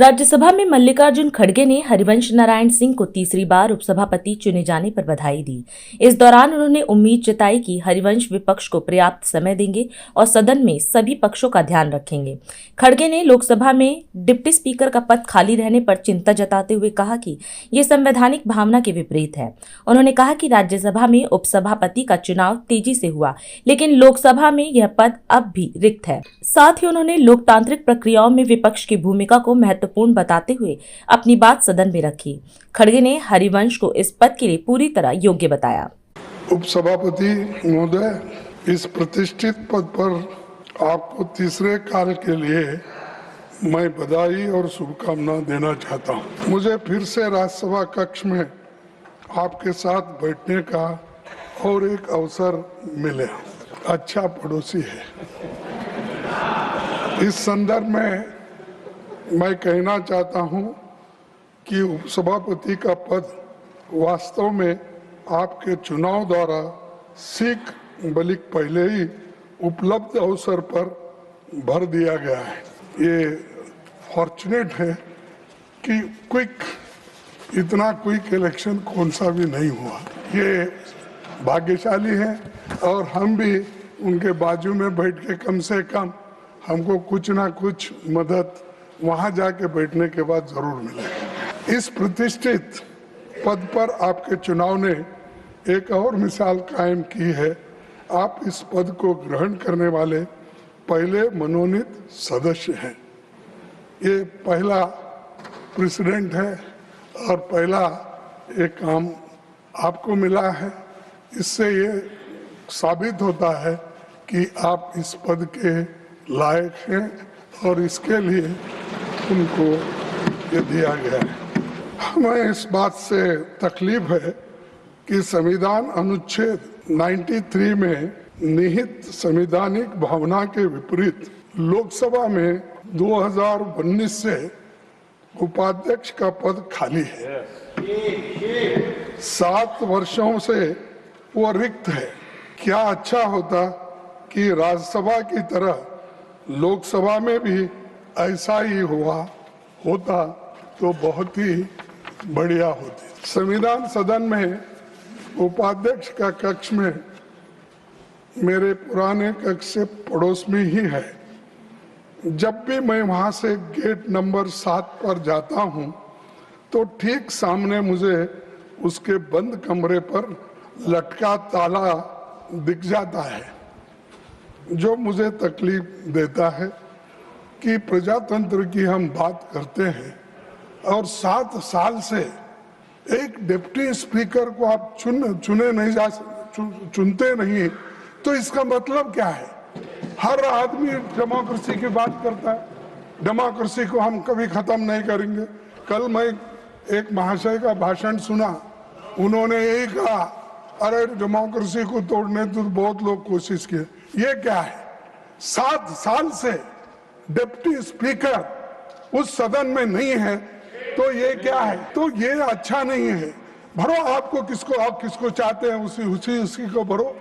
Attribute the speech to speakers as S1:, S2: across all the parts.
S1: राज्यसभा में मल्लिकार्जुन खड़गे ने हरिवंश नारायण सिंह को तीसरी बार उपसभापति चुने जाने पर बधाई दी। इस दौरान उन्होंने उम्मीद जताई कि हरिवंश विपक्ष को पर्याप्त समय देंगे और सदन में सभी पक्षों का ध्यान रखेंगे। खड़गे ने लोकसभा में डिप्टी स्पीकर का पद खाली रहने पर चिंता जताते हुए कहा कि ये संवैधानिक भावना के विपरीत है। उन्होंने कहा कि राज्यसभा में उपसभापति का चुनाव तेजी से हुआ, लेकिन लोकसभा में यह पद अब भी रिक्त है। साथ ही उन्होंने लोकतांत्रिक प्रक्रियाओं में विपक्ष की भूमिका को महत्वपूर्ण बताते हुए अपनी बात सदन में रखी। खड़गे ने हरिवंश को इस पद के लिए पूरी तरह योग्य बताया।
S2: उपसभापति महोदय, इस प्रतिष्ठित पद पर आपको तीसरे काल के लिए मैं बधाई और शुभकामना देना चाहता हूं। मुझे फिर से राज्यसभा कक्ष में आपके साथ बैठने का और एक अवसर मिले। अच्छा पड़ोसी है। इस संदर्भ में मैं कहना चाहता हूं कि उपसभापति का पद वास्तव में आपके चुनाव द्वारा सीख बल्कि पहले ही उपलब्ध अवसर पर भर दिया गया है। ये फॉर्चुनेट है कि इतना क्विक इलेक्शन कौन सा भी नहीं हुआ। ये भाग्यशाली है और हम भी उनके बाजू में बैठ के कम से कम हमको कुछ ना कुछ मदद वहां जाके बैठने के बाद जरूर मिलेगी। इस प्रतिष्ठित पद पर आपके चुनाव ने एक और मिसाल कायम की है। आप इस पद को ग्रहण करने वाले पहले मनोनीत सदस्य हैं। ये पहला प्रेसिडेंट है और पहला एक काम आपको मिला है। इससे ये साबित होता है कि आप इस पद के लायक हैं और इसके लिए उनको ये दिया गया है। हमें इस बात से तकलीफ है कि संविधान अनुच्छेद 93 में निहित संवैधानिक भावना के विपरीत लोकसभा में 2019 से उपाध्यक्ष का पद खाली है। 7 वर्षों से वो रिक्त है। क्या अच्छा होता कि राज्यसभा की तरह लोकसभा में भी ऐसा ही होता तो बहुत ही बढ़िया होती। संविधान सदन में उपाध्यक्ष का कक्ष में मेरे पुराने कक्ष से पड़ोस में ही है। जब भी मैं वहां से गेट नंबर 7 पर जाता हूं तो ठीक सामने मुझे उसके बंद कमरे पर लटका ताला दिख जाता है, जो मुझे तकलीफ देता है कि प्रजातंत्र की हम बात करते हैं और 7 साल से एक डिप्टी स्पीकर को आप चुनते नहीं, तो इसका मतलब क्या है? हर आदमी डेमोक्रेसी की बात करता है। डेमोक्रेसी को हम कभी खत्म नहीं करेंगे। कल मैं एक महाशय का भाषण सुना, उन्होंने यही कहा, अरे डेमोक्रेसी को तोड़ने तो बहुत लोग कोशिश किए। ये क्या है? 7 साल से डिप्टी स्पीकर उस सदन में नहीं है, तो ये क्या है? तो ये अच्छा नहीं है। भरो आप किसको चाहते हैं उसी को भरो,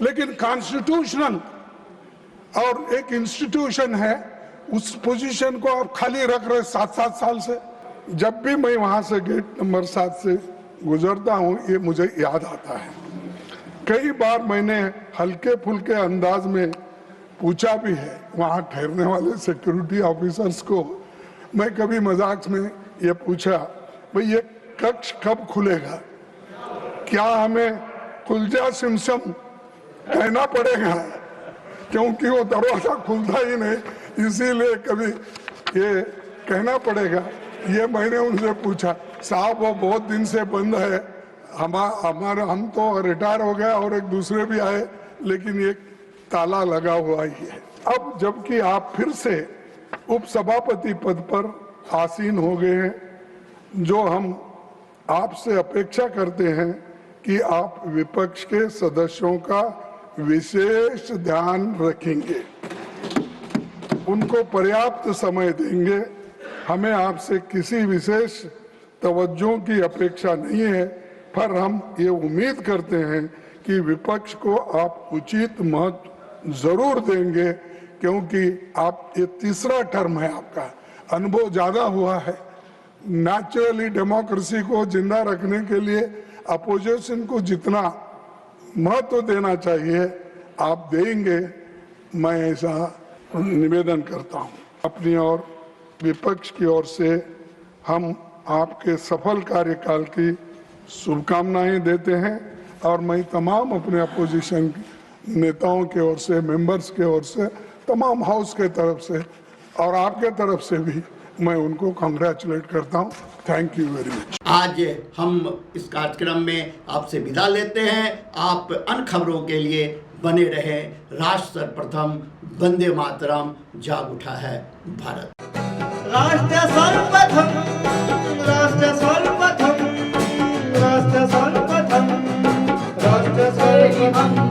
S2: लेकिन कॉन्स्टिट्यूशनल और एक इंस्टीट्यूशन है, उस पोजीशन को आप खाली रख रहे 7 साल से। जब भी मैं वहां से गेट नंबर 7 से गुजरता हूं, ये मुझे याद आता है। कई बार मैंने हल्के फुल्के अंदाज में पूछा भी है वहां ठहरने वाले सिक्योरिटी ऑफिसर्स को। मैं कभी मजाक में ये पूछा, भाई ये कक्ष कब खुलेगा? क्या हमें खुलजा सिमसम कहना पड़ेगा? क्योंकि वो दरवाजा खुलता ही नहीं, इसीलिए कभी ये कहना पड़ेगा। ये मैंने उनसे पूछा, साहब वो बहुत दिन से बंद है, हम तो रिटायर हो गए और एक दूसरे भी आए, लेकिन ये ताला लगा हुआ ही है। अब जबकि आप फिर से उपसभापति पद पर आसीन हो गए हैं, जो हम आपसे अपेक्षा करते हैं कि आप विपक्ष के सदस्यों का विशेष ध्यान रखेंगे, उनको पर्याप्त समय देंगे। हमें आपसे किसी विशेष तवज्जो की अपेक्षा नहीं है, पर हम ये उम्मीद करते हैं कि विपक्ष को आप उचित महत्व जरूर देंगे, क्योंकि आप ये तीसरा टर्म है आपका। अनुभव ज़्यादा हुआ है। नेचुरली डेमोक्रेसी को जिंदा रखने के लिए अपोजिशन को जितना महत्व देना चाहिए आप देंगे, मैं ऐसा निवेदन करता हूं। अपनी और विपक्ष की ओर से हम आपके सफल कार्यकाल की शुभकामनाएं देते हैं और मैं तमाम अपने अपोजिशन नेताओं की ओर से, मेंबर्स की ओर से, तमाम हाउस के तरफ से और आपके तरफ से भी मैं उनको कांग्रेचुलेट करता हूं। Thank you very much.
S3: आज हम इस कार्यक्रम में आपसे विदा लेते हैं। आप अन्य खबरों के लिए बने रहे। राष्ट्र सर्वप्रथम, वंदे मातरम, जाग उठा है भारत।
S4: राष्ट्र सर्वप्रथम, राष्ट्र सर्वप्रथम, राष्ट्र सर्वप्रथम, राष्ट्र सर्वप्रथम।